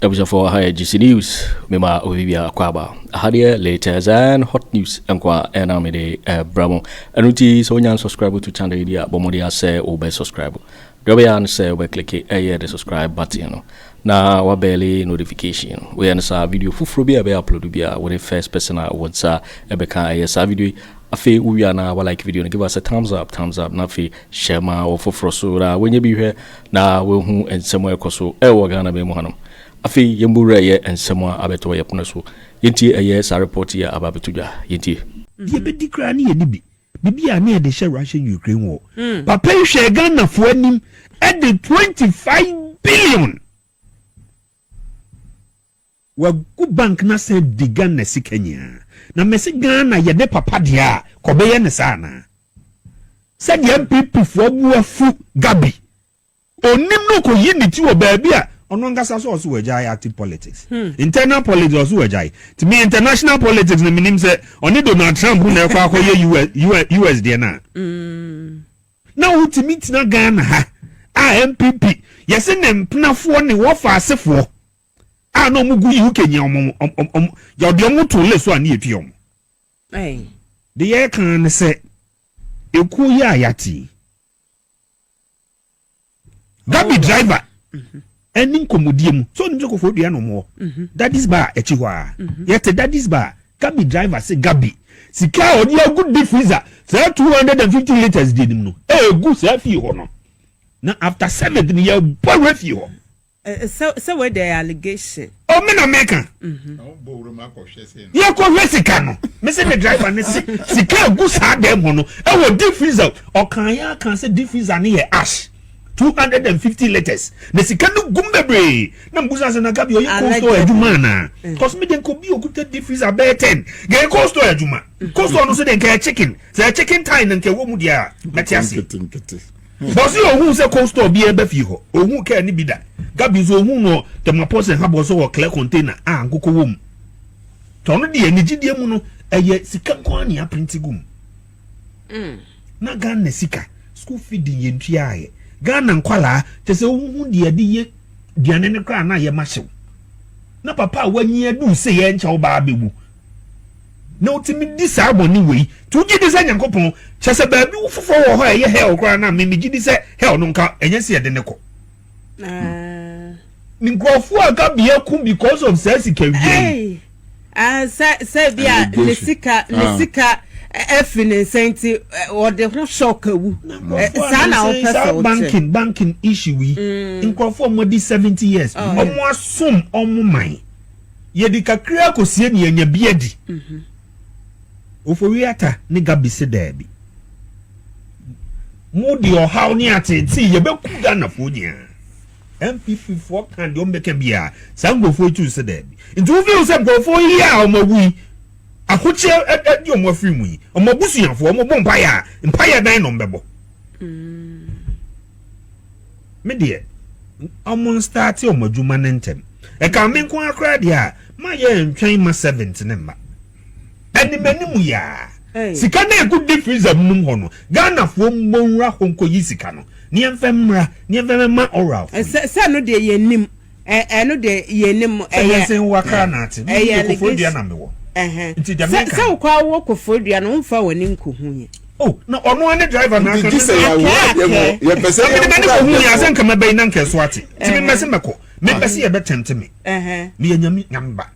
episode for GC News. Mema Ovibia Kwaba. Hadia latest and hot news enkwa enamide bramo. Anuti so nyan subscribe to channel idea bomodia say obe subscribe. Dobeyan say we click the subscribe button. Na wabeli notification. We ansa video fufuro bia be upload bia when the first person wants ebeka esa video. Afi uwiana wa like video, give us a thumbs up. Na fi share ma or fufuro so da when you be here na we hu ensemo ekoso ewo Ghana be mo hanom. Afi yembura ye ensemo abeto ye pono so. Yenti eye sa report ya ababetuja yenti. Ye be dikra ni ye ni bi. Bibi a na de share Russian Ukraine war. Papa you share Ghana for anim at the 25 billion. Wa good bank na se di Ghana sikenya. Na mesi Ghana ye de papa dia ko be ye ne sana. Said the MPP for buafu Gabby. Onim no ko yi ni ti wo ba bia ono ngasa so so wajai active politics. Internal politics also wajai. To me international politics na minim se oni Donald Trump na kwa ye US dia na. Na ultimate na Ghana ha. MPP yesi ne mpnafo ne wo fa asefo. No mugu yi Kenya ya de omo to le so ani etuom. The year can say eku ya yati. Gabby driver. Enin komodiem so nje ko fodua no mo. That is bar echi hwa. Yet that is bar. Gabby driver say Gabby. Sika oni a good deep freezer. Say 250 liters di nim no. Good say fi ho no. Now after 7 years boy refi ho. So where the allegation? Oh, me na meka. Ya ko resika no. Me say the driver ne sika gu sa dem ho no. E wo deep freezer. O kan ya kan say deep freezer ne ye ash. 250 liters. The sika no gumbebre. Na mbuza se na Gabby oyi costo adwuma na. Cause me den ko bi okuta deep freezer be 10. Ge costo adwuma. Costo no se den ka chicken. Say chicken time nke wo mu dia. Metiasi. Bosi ohun se costo bi e be fi ho. Ohun ka ni bi da. Gabby so ohun no temapose ha bo so wo clear container nkoko wo mu. Tono de enigidie mu no eye sika kwa ni aprinti gum. Na Ghana sika school feeding ye ntuaye. Ghana nkwala te se ohun de ye diane ne kwa na ye mahyew. Na papa wanyi adu se ye ncha wo ba bewu. Na otimi di sa boni wei tu gidi se nyankopon chese ba bi wofofo wo ho ye hell kra na me gidi se hell no nka enye se de ne ko ninkrofo aga bia kum because of sasika wi say bia lesika efine senti or the shock wu sana o person banking issue wi ninkrofo mo di 70 years omo asom omo man ye di kakra kosie ne anya biadi Ofori Atta ni Gabby se debi. Mudi o how ni atenti ye be ku Ghana fo dia. MPP for kan de o mbeke bia. Sango fo tu se debi. Nti o fi se go fo yi a o mawi. Akoche di o mo afiri mu yi. O mabusuafo o mo bo mpaya dan no mbebo. Me de o mo start o madwuma nentem. E ka me nko akra dia. Ma ye ntwen ma 70 ne mba. Eni menimu ya. Sika na egu deep freezer munum ho no. Ghana fo mbonra honko yi sika no. Ni emfemra, ni emfemma oral. Se no de ye nim. No de ye nim se waka na ate. Ko fodua na mewo. Se kwa wo ko fodua no mfa woni nko hu ye. Oh, no ono ane driver na aka. Ye pese me ko hu ya se nka mabai na nka so ate. Ti me mese meko. Me pese ye betente me. Me yanyam nyamba.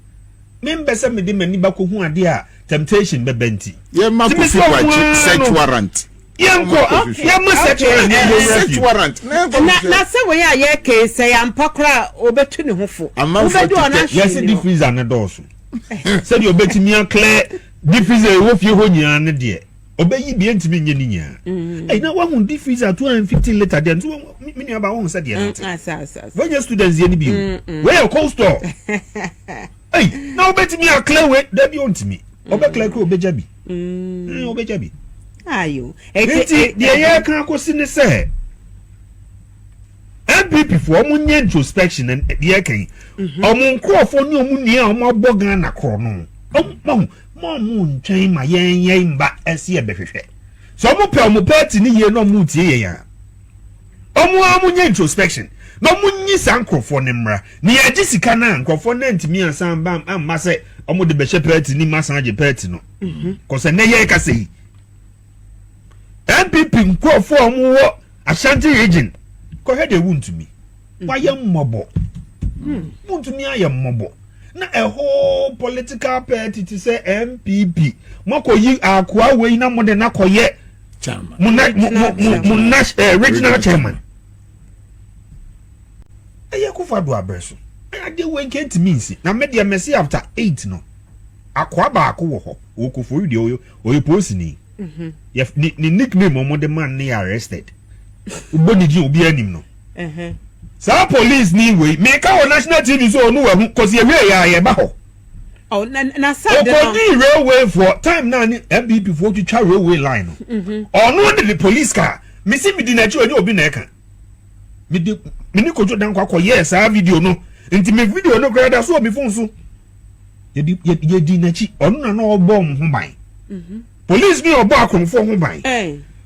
Me mbese me de mani ba ko hu ade a temptation be benti. Ye ma ko fi kwa search warrant. Yanko, ye ma search warrant. Na se we ya ye ke se ya mpakra obetu ne hofo. Obedu ona hwe. Yes the freezer na doso. Se di obetimi an clear the freezer wo fie ho nyia ne de. Obeyi bi entimi nye ni nyia. Eh na wa hu the freezer 250 liter de nso mini aba wo se de na. When your students ye ni bi. Where your cold store? Hey, now obetimi an clear we da bi ontimi. Obekla ko obejabi. Obejabi. Ayo. Enti de ye kan akosi ne se. MPP for omunye introspection and de kan. Omun krofo ni omunni a omo aboga na kro no. Mo ntwen ma yen mba ese e behwehwe. So omo pe party ni ye no mu tie ye ya. omu introspection no munyi sankrofo ne mra ne yaji sika na nkrofo na ntimi ansan bam amma se omu de behye party ni masan age party no ko se ne ye ka sei MPP nkrofo omu wo Ashanti region ko he de wuntumi waye mmobo wuntumi aye mmobo na a whole political party to say MPP moko yi akwa we na mo de na koye chairman regional chairman Akufo Addo abreso ade we nkenti means na media mercy after 8 no akwa ba akwo wo ho okofo video oyo post ni ni nickname omo de man ni arrested uboni di obi anim no sa police ni we make our national TV so no we cause ye ya ba ho oh na sa de railway for time na ni MPP for to try railway line no no the police car me see me di na chi obi na eka me ni kojo dan kwa yes a video no nti me video no grada so me phone so ye di na chi onu na no bom ho ban police ni obo akonfo ho ban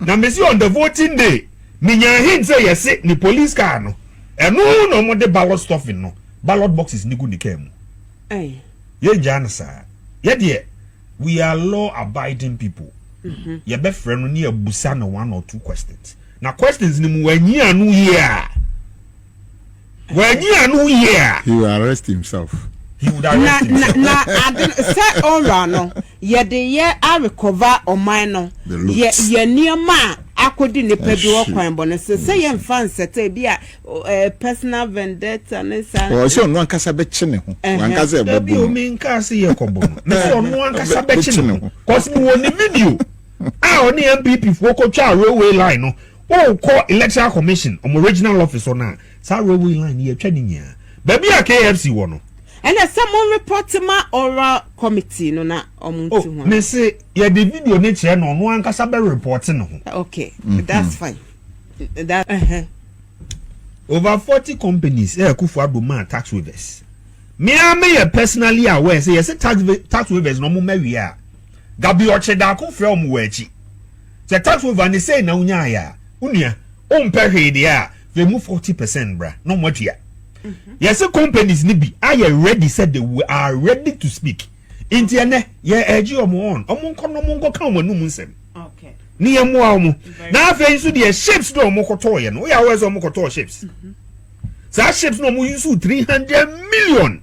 na me see on the voting day me nya hint say yes ni police car no no mo de ballot stuffing no ballot boxes ni go ni kem ye jana sa ye de we are law abiding people ye be friend no ni abusa no one or two questions na questions ni mu wanyi anu here he will arrest himself. He would arrest himself. I didn't say all no. Ye de ye I recover on mine no. Ye near ma akodi ne pedu okwan bonese say ye fan sete bia personal vendetta and say o se onu ankasa be chine ho ankasa e babu o mi nkasa ye kobo no se onu ankasa be chine ho cause me won video oni MPP for ko twa railway line no o ko electoral commission original officer na sa railway line ye twa ni nya baby a KFC wo no and someone report ma oral committee no na omuntu ho me say ye the video ne che no no ankasa be report no ho okay that's fine that over 40 companies Akufo Addo man tax waivers me personally aware say yes tax waivers no mo mawi a Gabby otchere darko from wechi the tax waiver ni say na unya ya unia o mpehwe de a they move 40% bra no motia yes companies ni bi are ready said they are ready to speak intiane ye eji omo on omo nko kan wonu mu nsem okay ni ye mo amu na afa nso de ships do omo koto ye no we are where omo koto ships sa ships no mo use $300 million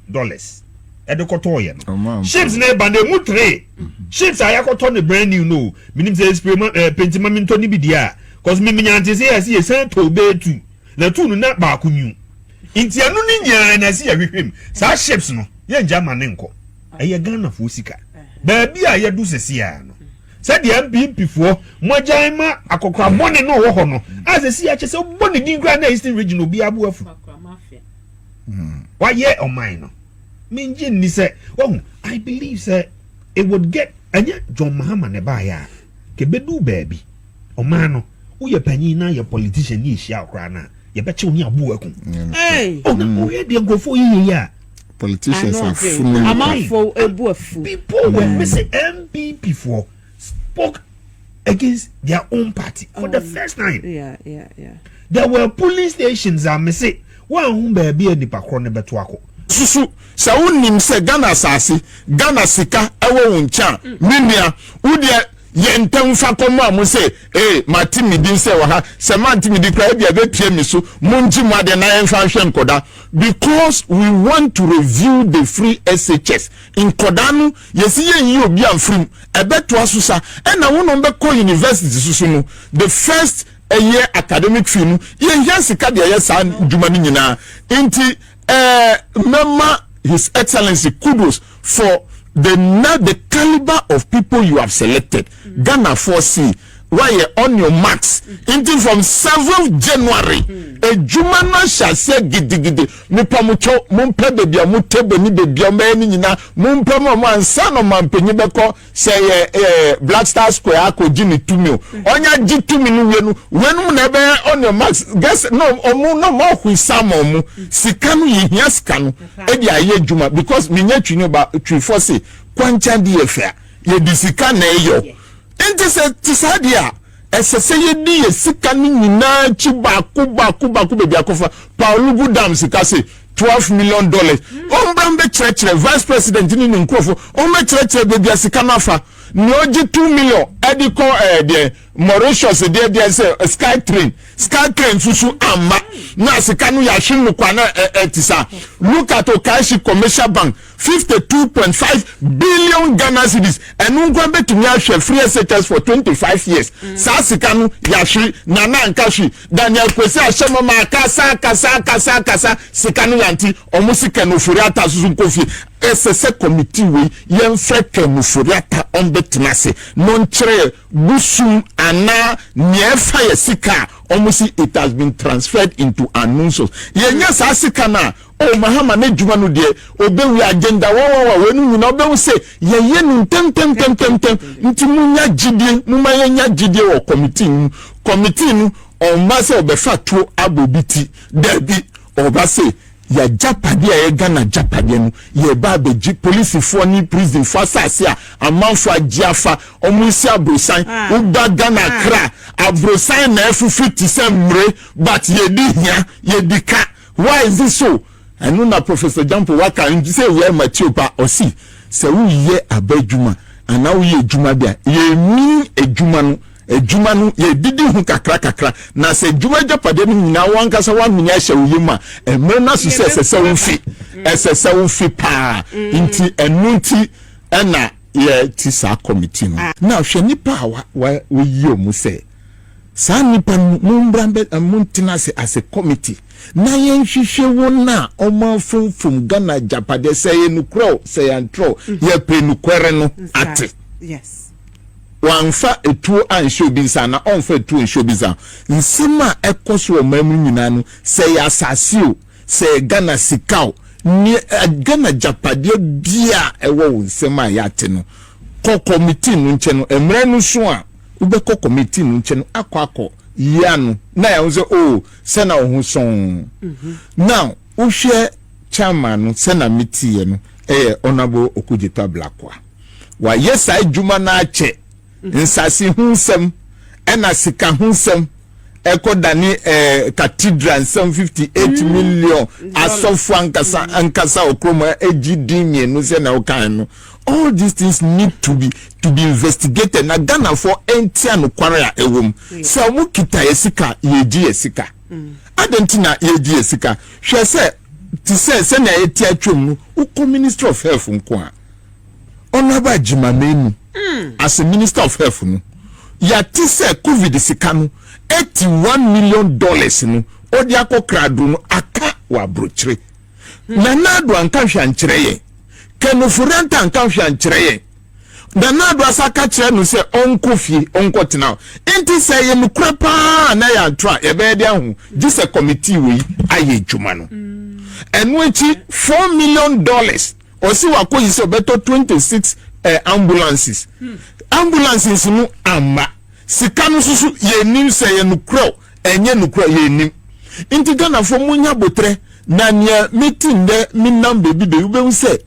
e de koto ye no ships na bande mu 3 ships aya koto ne brand new no minim say experiment pentima minto ni bi dia cause me nyante say yes ye say Tróuble 2 na 2 no na ba kunyu inti anu ni nya na si ahwehwem sa ships no ye njama ne nko eye Ghana fo sika ba bia ye du sesia no said the MPP for mojan ma akokra money no wo ho no as si ache se boni din gra na Eastern region obi abu afu why ye on mine no minji ni say oh I believe say it would get anya John Mahama ne ba ya ke bedu baby o man no wo ye panyin na ye politician ni hia okra na ye be che oni abu akun oh na wo ye de gofo yi ya politicians are full amafo ebu afu people were missing MPP for spoke against their own party for the first time. Yeah. There were polling stations and me say one baby and the pakro beto ako. Susu sa unim se Ghana asase Ghana sika ewo woncha minia udia ye ntam fa komo am say mati mi din se wa ha se mati mi di kra bia be pie mi so monji mu ade na enfa hwe nkoda because we want to review the free SHS in kodanu yesi ye yi obi amfrim ebeto asusa e na wono be ko university susu no the first year academic fee no ye hia sika de ye sa djuma ni nyina enti mama his excellency kudos for the caliber of people you have selected. Ghana 4C why you on your marks into from 7th January a jumana shall say gidi me pamucho mumpe bebia mutebe ni bebia mani nyina mumpe mo ansa no mampenyi beko say Black Star Square akoji ni 2 mil onya ji 2 mil wenu na be on your marks guess no omu no mo husam omu sika no yehia sika no e dia ye juma because minya twini ba twifo say kwancha di efa ye disika na eyo enti se tisadia esese ye di ye sika ni nyina chi baako bebi akofa Paulugu Dam sika se $12 million. Ombrambe chere vice president ni nkrofo ombe chere bebi sika nafa ni oji 2 million ediko de Mauritius de say sky train susu amma na sika no ya hwenu kwa na etisa. Look at Okashi Commercial Bank 52.5 billion Ghana cedis and unko betumi ahwe free SHS for 25 years. Sa sika no ya hwe nana ankashi Daniel Kwesi ashema ma kasa sika no yanti omusika no furi ata susu kofi SSS committee we yemfreke no furi ata onbetinase non chere busum ana nyefa ye sika almost it has been transferred into announcements. Yenya sa sika na o Mahama ne djuma no de obewi agenda we nu nyina obewu se ye nu tem nti munya gidie muma yenya gidie wo committee nu on mase obefa to abobiti debi obase ya japade ya Ghana japade no ye ba beji police for ni prison for asase a amanfo agiafa omusi abrosan uba Ghana kra abrosan na efufu ti semre but ye di hia ye dika. Why is this so? Anu na Professor Jampo waka nti say we mature pa osi se wo ye abadwuma ana wo ye dwuma bia ye mi edwuma no ye didi hu kakra na se dwuma japade no nyina wankasa wa menya hye wo yema emre na so se esese wo fi pa nti enu nti na ye ti sa committee no na hwe nipa wa yi omu se sa nipa no mbrambe muntina se as a committee na yen hwehwe wona omafumfum Ghana japade se ye nukro se yantro ye pe nukwere no ate. Yes. Wanfa etuo ansho bisa na onfa etuo ansho bisa nsema ekoso o mamu nyina no se ya asasio se Ghana sikao ni Ghana japade bia ewo nsema ya te no ko committee no nche no emre no so a ube ko committee no nche no akọ yanu na ya nze o se na ohun son now o hwe chairman no se na meeting no honorable Okudjeto Blakwa wa yesa adwuma na ache nsasi hunsem ena sika hunsem ekodani cathedral 58 million asofu ankasa okromo ejidimie no se na okan no. All these things need to be investigated na Ghana for entia no kwara ewom se mu kita yesika yeji yesika adentina yeji yesika hwe se na yeti atwom no Minister of Health nko a onaba jimamenu as a Minister of Health no ya ti se COVID sika no $81 million no odi akokrado no aka wa brochere na nado anka hwa nkyere ye kenofurenta anka hwa nkyere ye na nado asaka kyere no se onkofie onkotena enti se ye mukrepa na ya ntra ye be dia ho just a committee we aye dwuma no enu echi $4 million osi wakoyi se obeto 26 ambulances ambulances no amma sika no susu ye nim se ye nukro enye nukro ye nim inti Ghana fo munya botre na nia meeting de minam bebi de ube se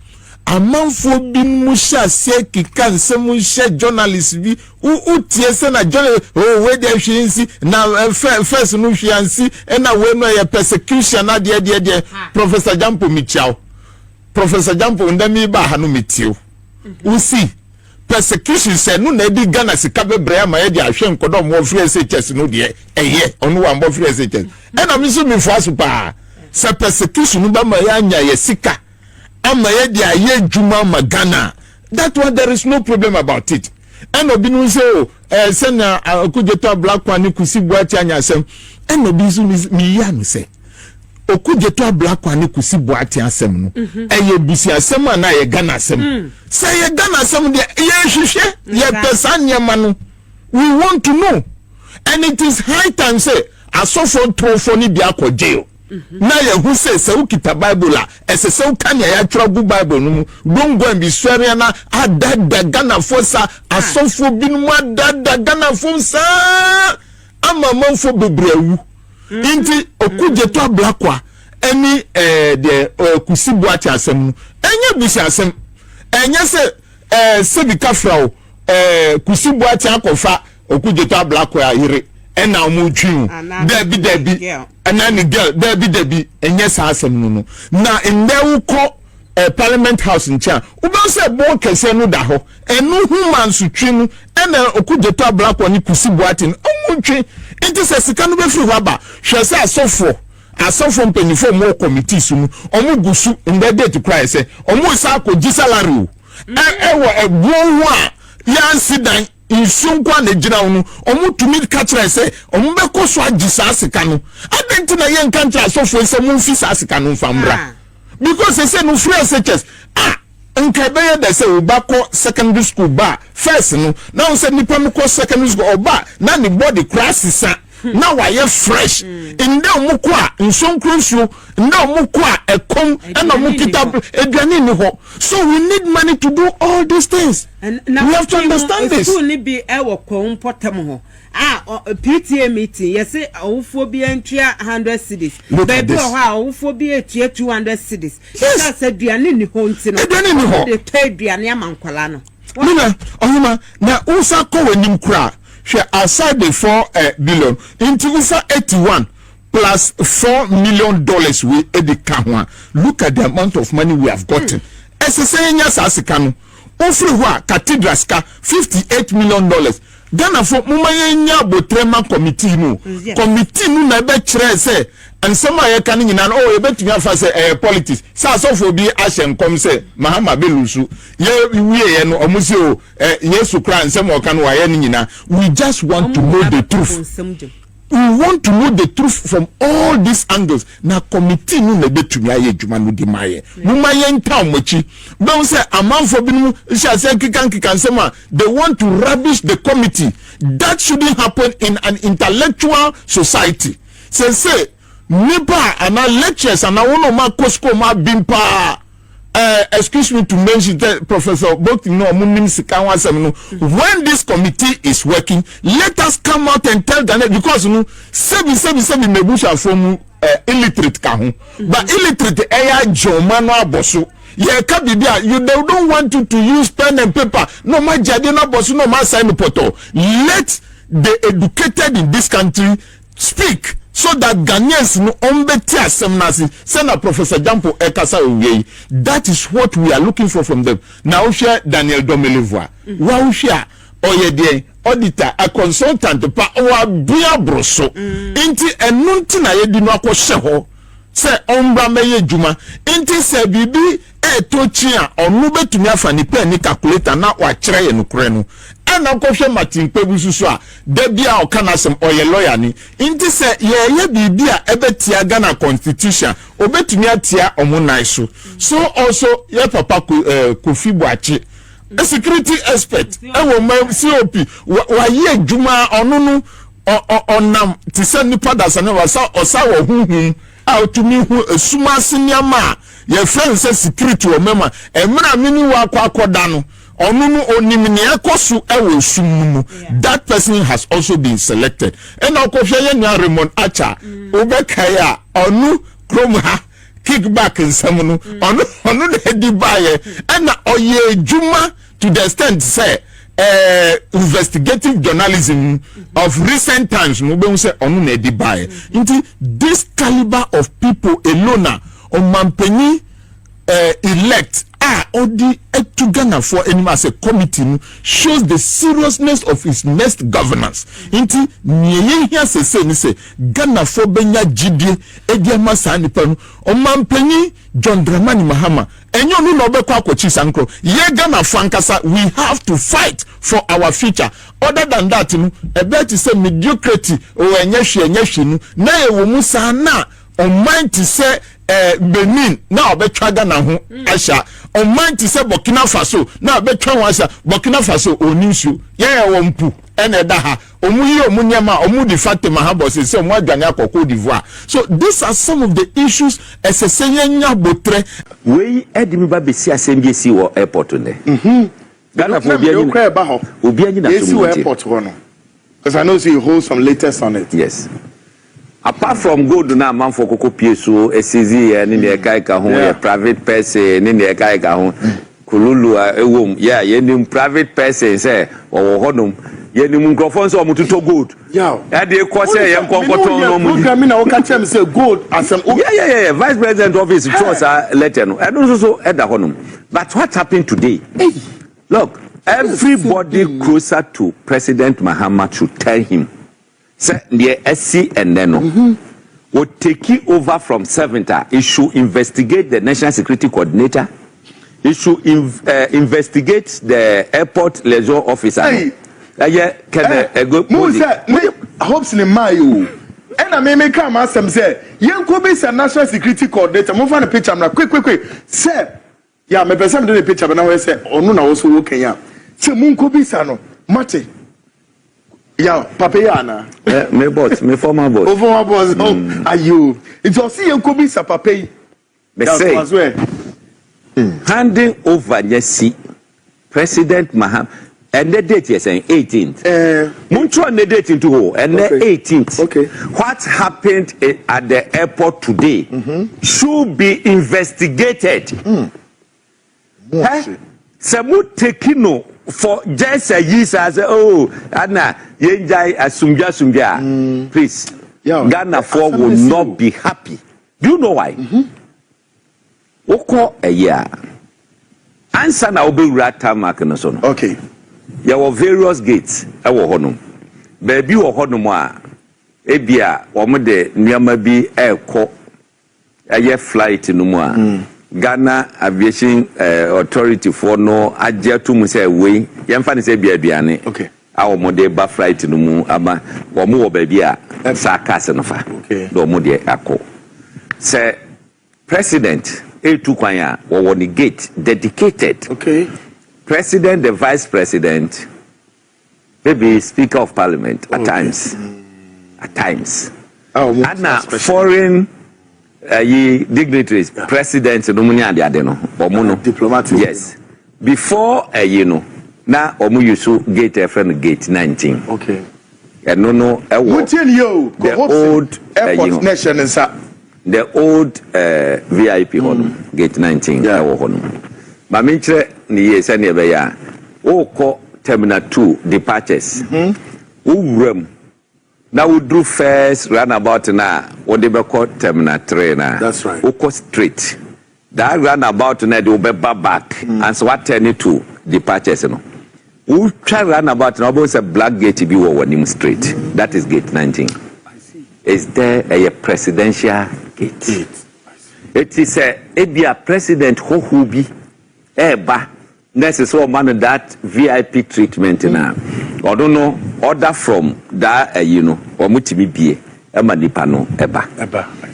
amanfo bi mu sha se kika nsem hye journalist bi utie se na journalist we dey hwensi na first no hwansi na we no ye persecution na de Professor Jampo michao Professor Jampo ndami ba ha no mitio usi persecution se no na di Ghana sika bebre ma ye di ahwe nkodo mo free SHS no de eye onu wa mo free SHS na mi so mi faso pa se persecution no ba ma ya nya ye sika ama ye di aye djuma ma Ghana that one there is no problem about it and obi no say se na Okudjeto Blakwa ni kusi Boakye anya asem and obi so mi ya no say Okudjeto Blakwa ni kusi Boakye asem no eye busi asem na ye Ghana asem say ye Ghana asem de ye hwehwe ye pesanya ma no we want to know and it is high time say asofo trofo ni bia ko jail na ye hu se ukita Bible a esese ukanya ya twagu Bible no don't go and be swearing na adada Ghana forsa asofo binu adada Ghana forsa ama manfo bebrewu inti Okudjeto Blakwa eni de kusi Boakye asem enye busi asem enye se sebika frao kusi Boakye akofa okudeta black wa yire ena omu twin debi ena ni girl debi enye sa asem no na ndewu ko parliament house ncha uba se bo kese no da ho enu human su twin ena okudeta black wa ni kusi boatin omu twin enti se sika no be free waba hwe se asofo mpanifo mo committee su mu omu gusu ndede to cry se omu sa ko gi salary ewo egwo a ya sidan insunkwa na gina onu omu tumi catch say omu be ko so agisa asika no adenti na ye nka ntra asofo se mu fi asika no famra because say no free SHS nka be ye de say ubako secondary school ba first no now say nipa mu ko secondary school oba na ni body crisis now why you fresh in the mukwa in some crucial no mukwa a com and a mukita eduani ni ho so we need money to do all these things and now we have to understand this only be our comportamo ho PTA meeting yes say Ofori entria 100 cities baby Ofori 200 cities yes said eduani ni ho ntino eduani ni ho the eduani amankwala no nina ohima na usa ko wenim kra aside the 4 billion into 81 plus $4 million we edikahwa. Look at the amount of money we have gotten. SSA sasikano Ofori wa cathedral ska $58 million. Ghana for mumayenya botrema committee no committee no na be kire say and some aye kan nyina oh e betumi afa say politics sa so for bi ashen kom say Mahama belusu ye wiye no omusi o Yesu kra nsem o kan wa ye nyina we just want to know the truth. We want to know the truth from all these angles. Na committee no na betumi aye djuma no di maye. Mumaye nta omochi. Don say amanfo binu sha say kikan sema they want to rubbish the committee. That shouldn't happen in an intellectual society. Say nipa ana lectures ana wono ma kosko ma bimpa excuse me to mention Professor Bokino Munim Sikanwa Semino. When this committee is working, let us come out and tell them because you know 7 mebusha from illiterate kahu, but illiterate eya jomano abosu. Yeah, kabibia you they don't want you to use pen and paper. No ma jadi na bosu no ma sign poto. Let the educated in this country speak. So that Ghanaians no ombeti asemnasi sena Professor Jampo ekasa owie. That is what we are looking for from them. Now share Daniel Domelevwa. Wa share oyede auditor a consultant pa wa bia broso. Inti enunti na yedi no akose ho. Se ombra meye juma. Inti se bibi tochia onu betumi afa ni pen ni calculator na wa kire ye no kure no. Na nkofwe Martin Pebusu so a da bia o kana sem oye lawyer ni nti se ye bibia ebetia Ghana constitution obetumi atia omunai so also ye papa Kofi Boakye a security expert ewo ma COP wa ye djuma onunu onam ti se nipa da sane wa sa osa wo huhum a otumi hu esuma seniama ye friend say security o mema emra mini wa akoda no that person has also been selected. And now Kofi Raymond Atta Ubekaya onu kromha kickback in Samuno onu the buyer and oye juma to the extent say investigative journalism of recent times no say onu the buyer into this caliber of people alone on mampeni elect Odi to Ghana for anyone as a committee shows the seriousness of his next governance. Inti nye here say Ghana for benya jidi ediama sani panu omampenyi John Dramani Mahama enyo nu no be kwa kochi sankro ye Ghana fankasa we have to fight for our future. Other than that ebe to say mediocrity o enyehwe nu na ye wo musa na on mind to say Benin now betwa Ghana ho asha on mind to say Burkina Faso now betwa wansa Burkina Faso oninsu ye wompu ene da ha omuyi omunyama omudi fate mahabo se omu adwane akoko d'Ivoire. So these are some of the issues esesenya botre we edimi ba besi asembesi wo airport ne Ghana for obianyi na so airport no because I know you hold some latest on it. Yes. Apart from gold na man for koko pieso SCZ ni ne kaika ho private person ni ne kaika ho kululu ewom ye ni private person say wo hodom ye ni microphone so omututo gold e dey cause ye nkonkoto no mu program na o ka tell me say gold as an yeah vice president office trust letter no e no so e da honum but what happened today look everybody closer to President Mahama should tell him say the SC and then will take over from 7th. It should investigate the National Security Coordinator. It should investigate the airport leisure officer. Hopes in my and I may come ask them say, young Kobe is a National Security Coordinator. Move on a picture. I'm quick. Sir, yeah, my person did a picture, but now I say, oh no, also working out. So Moon Kobe Sano, Mate. Yeah, Papayana. My boss, my former boss. Oh, former boss. Oh, are you? It's also young Kobe is a papay. Handing over, yes, see, President Mahama. And the date is saying 18th. Muntro and the date into who? And the 18th. Okay. What happened at the airport today should be investigated. Samu tekino for just a year as oh Anna yenjai asumja. Please. Ghana for will not be happy. Do you know why? Oko a year. Answer na obe rata mark no so. Okay. There were various gates. I was honum. Baby or honuma. Ebia, omode nyama bi airco. A flight no more. Ghana Aviation Authority for no Agyarko mu say way. Gyamfi say biane. Okay. Our mode ba flight no mu ama. Omo baby a sakase no fa. Okay. Do mode akọ. Say President etu kwanya wo the gate dedicated. Okay. President, the Vice President, maybe Speaker of Parliament at times. At times. And now foreign dignitaries, presidents, diplomatic. Yes. Before now use gate friend gate 19. Okay. And no the old airport nation is the old VIP gate 19. But ni yes and ya call terminal 2 departures now we do first roundabout now what they call terminal 3 now. That's right. Oko straight that roundabout now they will be back and so what turn it to departures no we try roundabout now but a black gate be one straight. That is gate 19. I see. Is there a presidential gate? It is a president who be eba necessary man that VIP treatment now. I don't know order from that or mutimi bie ema nipa no eba.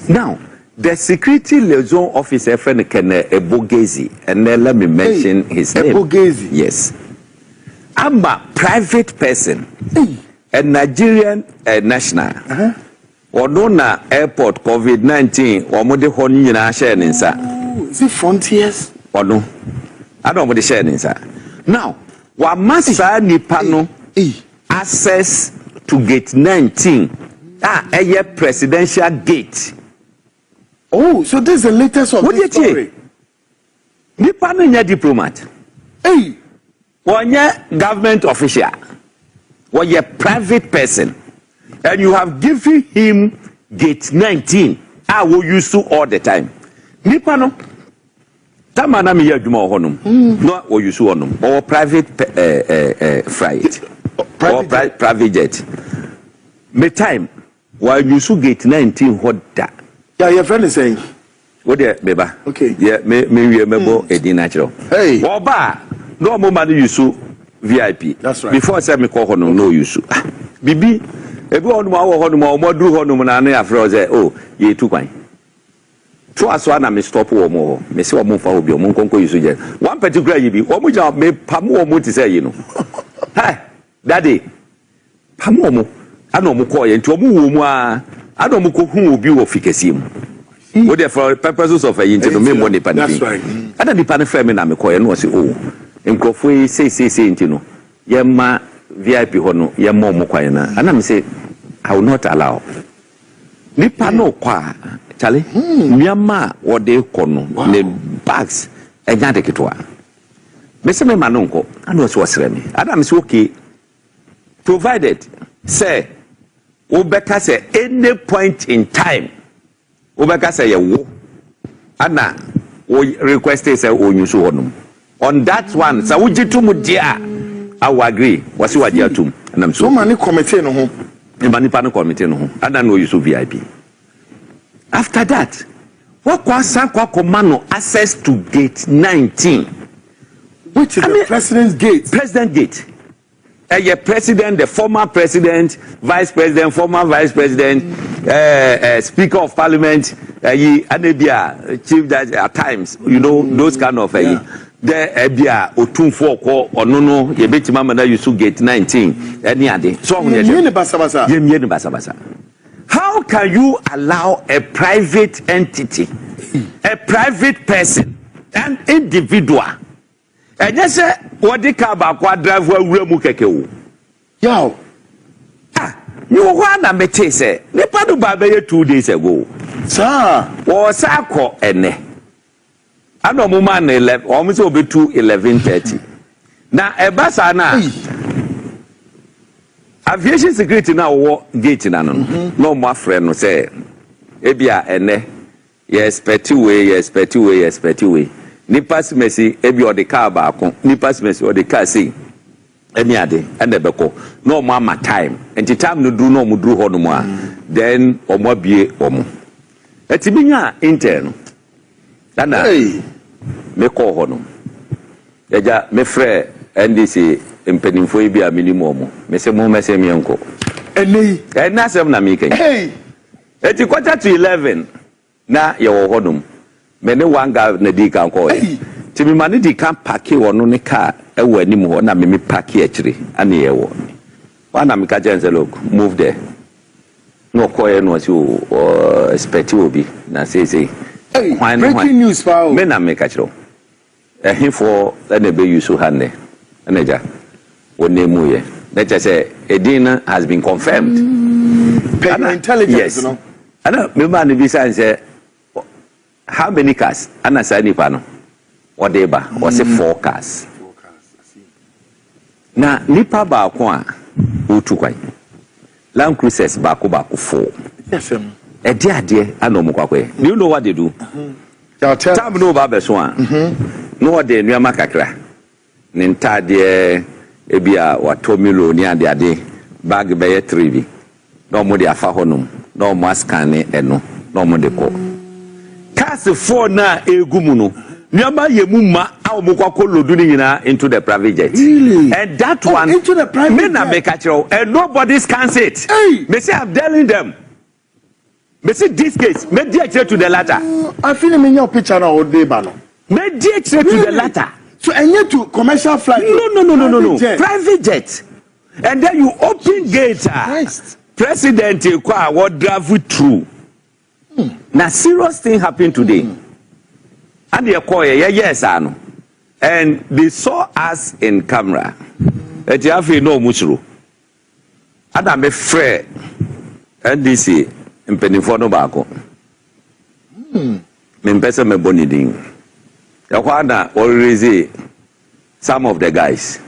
Now the security liaison officer friend can Ebogezi and let me mention his name. Ebogezi. Yes. I'm a private person, a Nigerian national. Odona airport COVID-19 or mode honi na share ninsa. Is it frontiers? Or no? I don't want to share this. Now, what must nipa no access to gate 19? A presidential gate. Oh, so this is the latest of this story. Nipa no nya diplomat. One government official. One private person. And you have given him gate 19. I will use to all the time. Nipa no. Tamana mi yaduma honum. No or you su honum or private flight or private jet. Me time while you su gate 19 what that. Yeah, your friend is saying. What there, beba? Okay. Yeah, me remember a natural. Hey. Oba no more money you su VIP. That's right. Before I said me call honum no you su. Bibi ebi honum awo honum o mo dru honum na na afro say oh ye too kwan. So as one me stop wo mo me se wo mo fa obi o mo nkonko yusu je one particular yi bi o mo ja me pam wo mo ti say yi no hey daddy pam wo mo ana mo ko ye nti o mo wo mu a ana mo ko hu obi wo fikasi mu wo there for purposes of a nti no me mo ni pan bi that's right ana di pan frame na me ko ye no say oh nkofo yi say nti no ye ma VIP ho no ye mo kwa na ana me say I will not allow ni pano kwa Charlie, Myanmar or they kono the bags and not take it to her. Mr. Manonko, and was remy. Adam is okay. provided say Obeka say any point in time Obeka say wo ana we request say onyusu honum on that one sa wujitu mu dia I will agree wasi wa dia tum and so many committee no ho e mani pa no committee no ho ana no use VIP after that what kwasa kwa command access to gate 19 which is the president's gate president, the former president, vice president, former vice president, speaker of parliament, chief judge at times, you know, those kind of there ebia otumfo ko onono ye betima mana yusu gate 19 any ade so how can you allow a private entity, a private person, an individual? And yes, sir, what the car back what drive where we keke wo. Yo. You wanna mete say, Nipa do babe 2 days ago. Sir, was ako ene. Ano mo man 11, almost over 11:30. Na ebasa na. Aviation security na wo gate na no. No more friend no say. Ebia ene. Yes, expect way. Nipas Messi, ebi or the car back, Nipas Messi or the car say, any ade, and the beko, no mama time, and the time no do no mudru honoma, then or more be omo. It's binya intern. Dana, me call honum. Eja, me frere, and this is impeding for a minimum. Me say more, me say me uncle. And that's seven American. Hey, it's 11:15. Na your honum. Mene wanga na di kan ko e ti mi mani di kan park wono ne car e wo anim ho na me park achire ane ye wo wana me ka jense look move there no ko e no si o expect obi na say breaking news pa me na me ka chiro e hifo na be use hanne anaja woni mu ye na say edina has been confirmed intelligence yes. No Ana me man bi say how many cars? Anna Sani Pano. Or Deba, was 4 cars. Na nipa ba kwa utukwai. Land Cruisers ba 4. Yes, a dear, I know Mukwe. You know what they do? Tam no Babeswan. No, de Niamakakra. Ninta de Ebia, what Tomilo near the day, bag bay 3. No more the Afahonum, no Mascane, and no more the co. Cast 4 na egumuno. Nyama yemuma au mukwako loduni yina into the private jet. Really? And that one into the private jet. And nobody scans it. Hey. Me say I'm telling them. Me say this case, me DHA to the latter. I feel in your picture now all day, Bano. Me DHA to the latter. So and yet to commercial flight. No. Private jet. And then you open gate. President Kwa what drive it through. Now serious thing happened today. And they call yes, and they saw us in camera. Gyamfi no muchru. And I'm afraid. And this is in Penifono Bako. Mimpesa me boniding. Yakwana already some of the guys.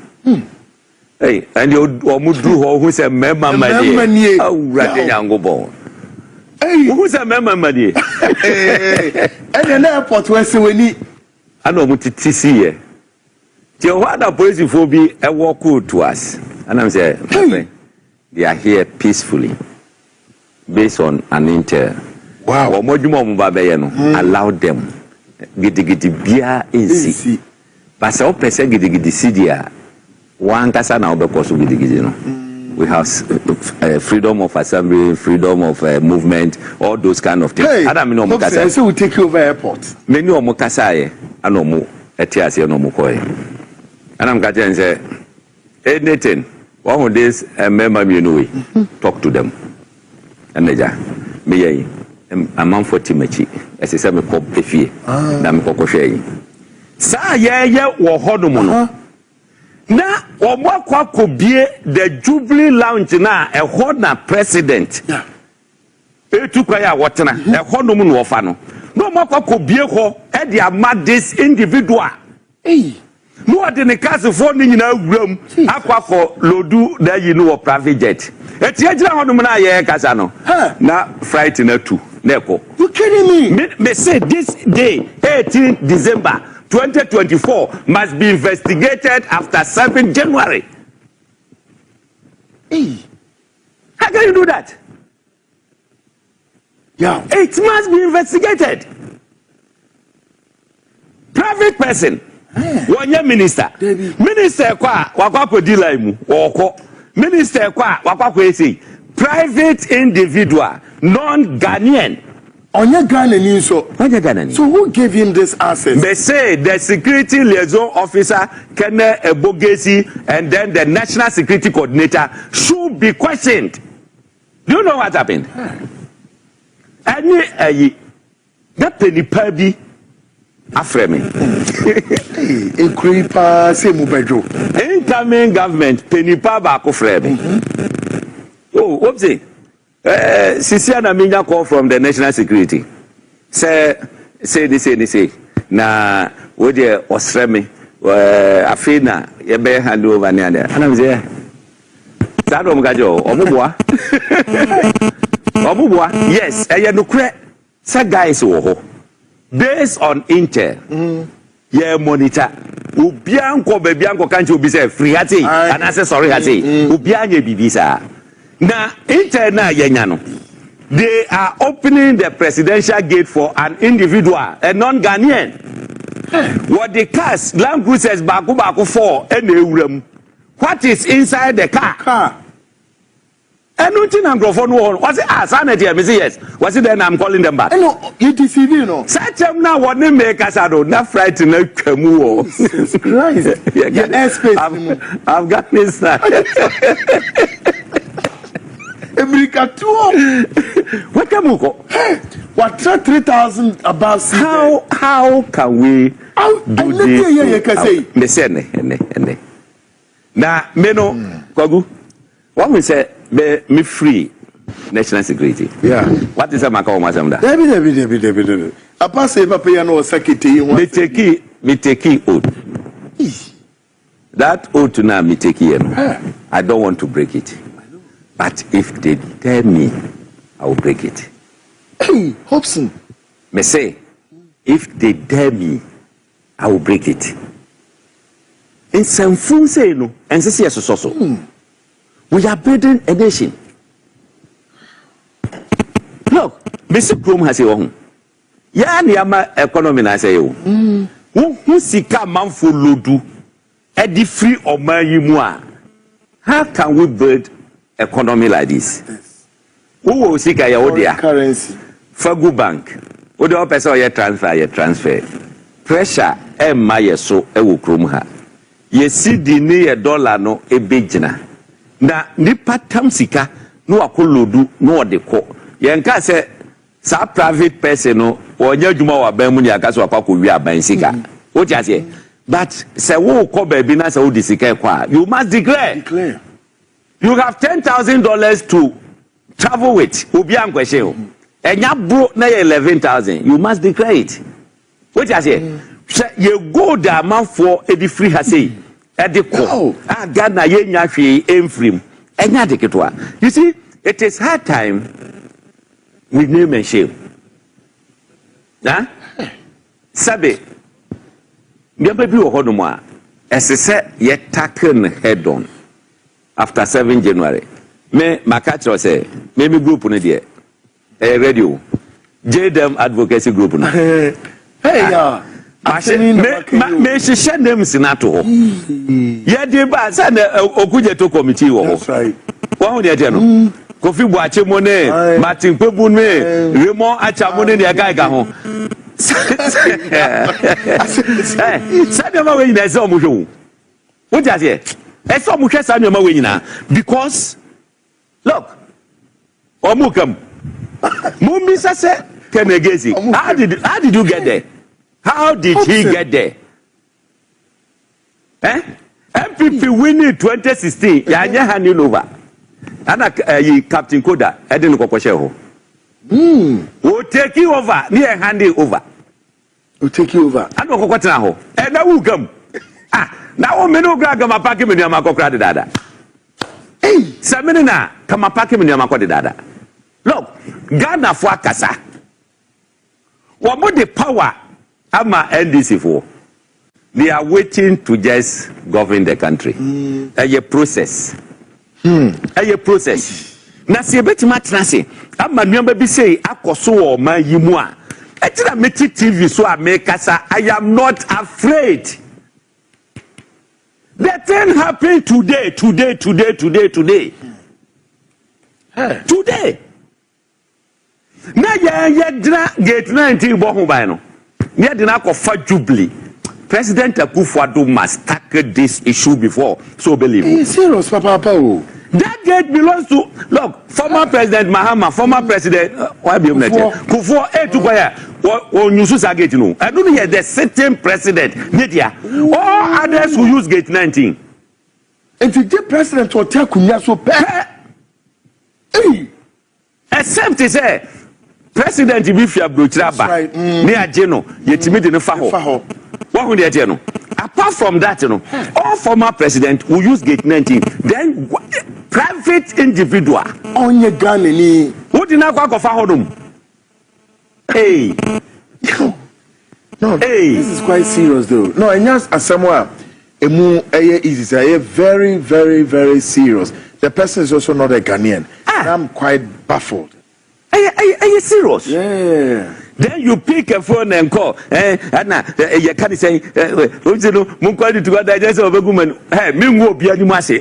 Hey, and you Omudru who said member money. Oh, Rakanyango bon. Hey, who's a member money? And an airport where we need. I know what it is here. Tijuana police will be a walk to us. And I'm saying, they are here peacefully, based on an intel. Wow. Allow them. Giddy beer easy. But so person giddy cidia. One casa now because of giddy. We have freedom of assembly, freedom of movement, all those kind of things. Hey, I say we take you over airport. Many of Mokasai, I know more, Etiasi, no Mokoi. And I'm going to say, anything, one of these, member, you know, talk to them. And they are, me, a man for Timachi, as I said, me call Pefi, Namiko Shea. Sa, yeah, or Hodomono. Na omwakwa kobie the Jubilee Lounge na ehọ na president etukwa ya wotena ehọ no mu no ofa no na omwakwa kobie ho e dey mad this individual No de ne case for ni nyina wuram akwa for lodu na yi no private jet. Eti agira ho no na ye kasa no. Na flight na 2 na eko. You kidding me? Me say this day 18 December 2024 must be investigated after 7 January. Hey. How can you do that? Yeah. It must be investigated. Private person. One year minister. Minister kwa wakwa dealer mu. Oko. Minister kwa wakwa say private individual, non-Ghanaian. Onye Ghanaian so. Onye Ghanaian. So who gave him this access? They say the security liaison officer, Kennedy Agyapong, and then the national security coordinator should be questioned. Do you know what happened? Any that penny perby afreme. Ekripa se mu bedro. Incoming government penny perba akufreme. Oh, whoopsie. Sisiana Minya call from the national security. Say. Na we dey osreme. Afina yebe hand over near there. And I'm say. Sado mugajo omubwa. Omubwa. Yes, no kre. Sa guys wo ho. Based on intel. Yeah, monitor. Ubianko bebianko kanchi obi say free hati. And I say sorry hati. Ubianye bibisa. Na intel na yenya no. They are opening the presidential gate for an individual, a non-Ghanaian. What the cars, Land Cruisers baku 4 and the what is inside the car? And nothing I'm going for. Was it Asante Bediatuo? Yes. Was it then I'm calling them back? No, you deceive you know. Such them now what they make us out not frightened no kamu. Jesus Christ. Your airspace. I've got this now. What kamuko? What 3,000 above sea? How can we do this? Now, Meno Kogu, what we say me free national security. Yeah. What is a Macau Mazamda? David. A pass a piano secretary. Me take oath. That oath now me take I don't want to break it. But if they tell me, I will break it. Hey, Hopeson. Me say, if they dare me, I will break it. In some food say no, and say yes so. We are building a nation. Look, Mr. Chrome has a home. Ya ni ama economy na say yo. Who sika manfo lodu e di free oman. How can we build economy like this? Who will sika ya odia? Currency. Fagu bank. Ode o pese o ye transfer. Pressure e ma ye so e wo krom ha. Ye cedi ni ye dollar no e bejina. Na nipa tam sika no akolodu no ode ko. Ye nka se sa private person no onya djuma wa ban mu ni aka so akwa wi aban sika. What you say? But say wo ko ba bi na say wo disika kwa. You must declare. You have $10,000 to travel with. Obi ankwese o. Enya bro na 11,000. You must declare it. What you say? You go the amount for a free hasay. Ediko. Ah Ghana ye nya hwe emfrim. Enya deketwa. You see, it is hard time with name and shame. Huh? Sabe. Nyamba bi wo hono mo a esese ye tackle head on after 7 January. Me makatro say me group no de radio JDM advocacy group no. Hey ya. Me she them sinato. Ye de ba say na okuje to committee wo ho. That's right. Wo de de no. Kofi Boakye mo ne Martin Kwebu ne Raymond Acha ne de guy ga ho. Samuel we na say omuhwe. What you say? E say omuhwe Samuel we na because look. Omukam. Mumbi say Kennedy. How did you get there? How did he get there? MPP winning 2016. Ya nya handing over. Ana Captain Koda edin kokoshe ho. We'll take you over. Near handing over. We'll take you over. I don't know what now. And I will come. Now me no gra kama pake me nua makokra de dada. Hey, Sammy na kama pake me nua makokra de dada. Look, Ghana for akasa. What more the power ama NDC for? They are waiting to just govern the country. A process. A process. Na se betima trance. Ama nua be say akoso o man yimu a. Etina meti TV so amekasa. I am not afraid. The thing happened today. Today. Na ya dra gate 19 bo ho ban no. Ne de na akofa Jubilee. President Akufo Addo must tackle this issue before. So believe me. Serious, Papa. That gate belongs to former President Mahama, former President Kufo Addo use gate no. I don't hear the sitting president. All others who use gate 19. And the president will tell Kunya so bad. Except to say President Bifia Brutraba near Geno, yetimi de no fa ho. Apart from that, all former president will use gate 19. Then private individual on your gun who did not go for hodum. Hey, no, hey, this is quite serious though. No, and just as someone is very, very, very serious. The person is also not a Ghanaian. And I'm quite baffled. Are you serious? Yeah. Then you pick a phone and call. Anna, you can't say,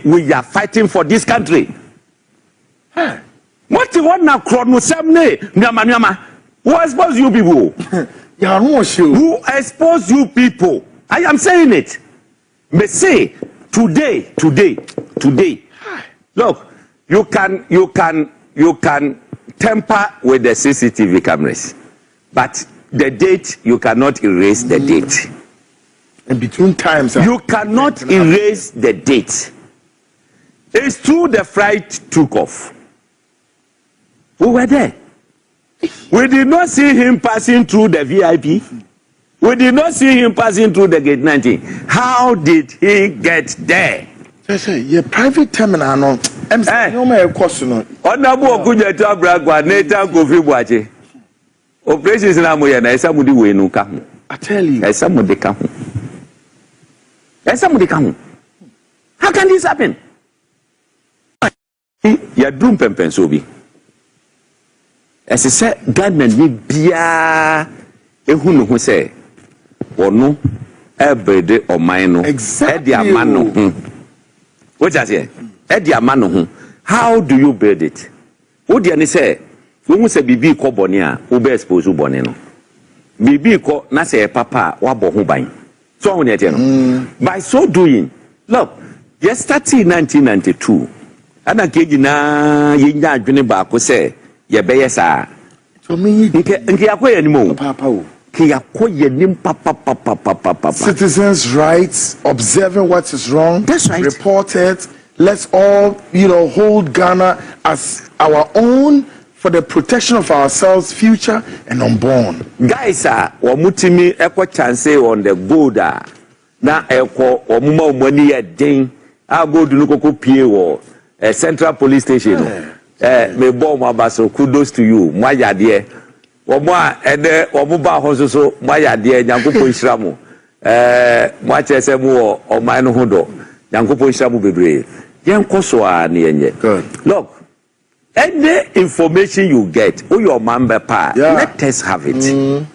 we are fighting for this country. What you want now, Krono Samne, Nyama? Who expose you people? Who expose you people? I am saying it. But say, today. Look, you can temper with the CCTV cameras. But the date, you cannot erase the date. And between times... You cannot erase the date. It's true the flight took off. We were there. We did not see him passing through the VIP. We did not see him passing through the gate 19. How did he get there? Your private terminal, no. I'm saying, no more question. Honorable Okunyatu Abragwa, Nathan Kofi Boakye. Operations na moya na esa mudi we no ka ho. I tell you. Esa mudi ka ho. How can this happen? Ya drum pempen so bi. Ese se government ni bia ehu no ho se wono ebrede oman no e dia amano ho. What you say? E dia amano ho. How do you build it? Wo dia ni say we say bibi ko boni a wo be expose boni no. Bibi ko na say papa wa bo ho ban. So when you know. By so doing, look, yesterday 1992, ana keji na yinya adwene ba ko say ye be yesa. So me nke akoye ni mo. Papa o. Ke akoye ni papa. Citizens' rights, observing what is wrong, that's right. Report it. Let's all, hold Ghana as our own for the protection of ourselves, future and unborn. Guys, wamutimi eko chance on the gold na eko omuma money a ding. I go to Nukoko Pie or Central Police Station. Me bomb abaso, kudos to you. Maya dear. Wama ede wamuba hoso maya dear Nyankupo Ishramu. Much SMO or Mino Hondo. Nyankupo Ishramu bebre. Yankoswa ni enye. Good. Look. Any information you get, your member pa, let us have it. Who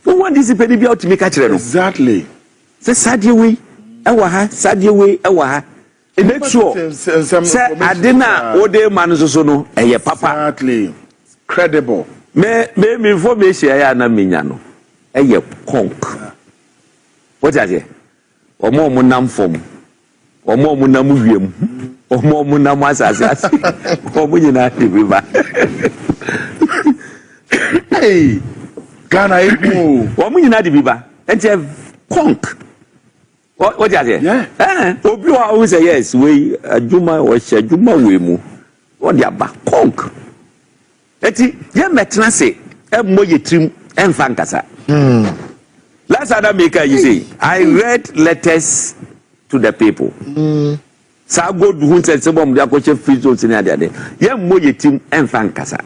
want this penny be out to make a channel? Exactly. Say Sadie Ewaha. Make sure. Say Adina Ode Manusono, a papa. Exactly. Credible. Me information I am Minyano. A conk. What are they? Or more munam form. Or more munamuvium. Or more munamas. Or munina river. Hey, Ghana, or munina river. And you have conk. What are they? Yeah. Obi always say yes. We Juma or Shajuma Wimu. What they are back conk. Eti ye metna se e moye trim en fankasa. Last other maker you say I read letters to the people. Sa God who said some of the free zones in the other day. Young Moye team and Fankasa.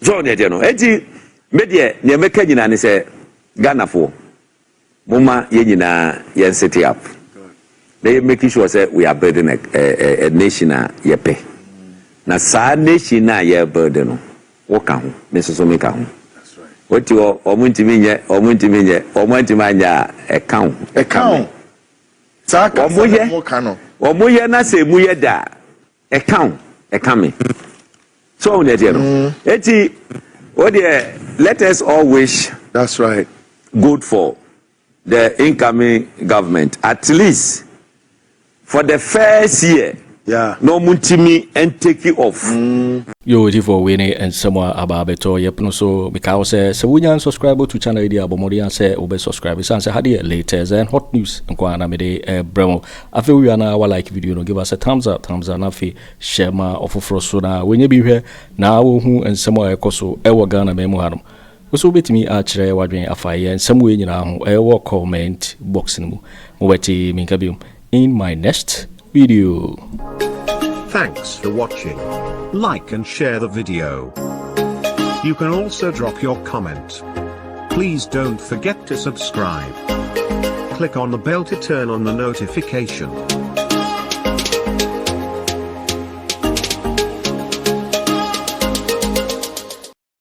John, you know, Eddie, media, near Meccan and say Ghana for Muma Yenina Yen city up. They making sure that we are burden a nation yepe. Na sa nation ye burden. What can Mrs. Omeka? What you are Omuntiminye, Omuntimanya account. Omuye na se muye da account me. So eti let us all wish that's right good for the incoming government at least for the first year. Yeah. No muntimi and take it off. Yo, for winning and somewhere about beto yep no so because so we can subscribe to channel idea Bomodia say obe subscribe and say had latest and hot news and Kwana mede bremo. I feel we are now like video no give us a thumbs up na fi share ma Ofori so na when you be here now who and somewhere ekoso ewo Ghana memo hanom. So betimi otchere wadwen afaye and somewhere nyina ho ewo comment box no mu. Mo beti minkabium in my next video. Thanks for watching. Like and share the video. You can also drop your comment. Please don't forget to subscribe. Click on the bell to turn on the notification.